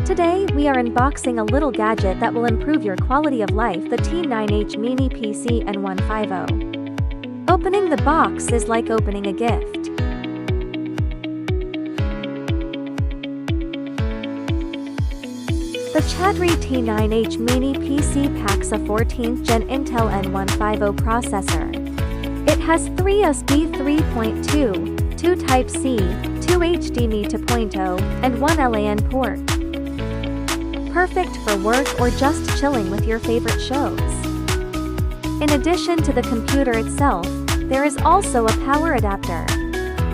Today, we are unboxing a little gadget that will improve your quality of life, the T9H Mini PC N150. Opening the box is like opening a gift. The Chatreey T9H Mini PC packs a 14th Gen Intel N150 processor. It has 3 USB 3.2, 2 Type-C, 2 HDMI 2.0, and 1 LAN port. Perfect for work or just chilling with your favorite shows. In addition to the computer itself, there is also a power adapter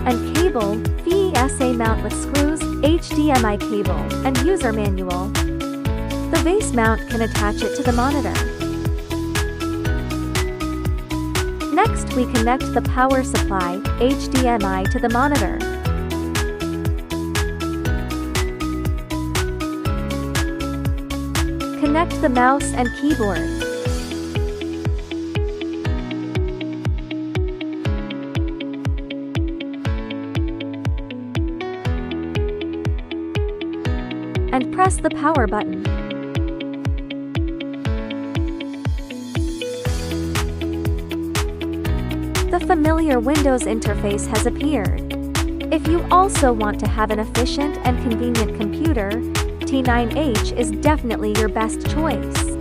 and cable, VESA mount with screws, HDMI cable, and user manual. The base mount can attach it to the monitor. Next, we connect the power supply, HDMI, to the monitor. Connect the mouse and keyboard. And press the power button. The familiar Windows interface has appeared. If you also want to have an efficient and convenient computer, T9H is definitely your best choice.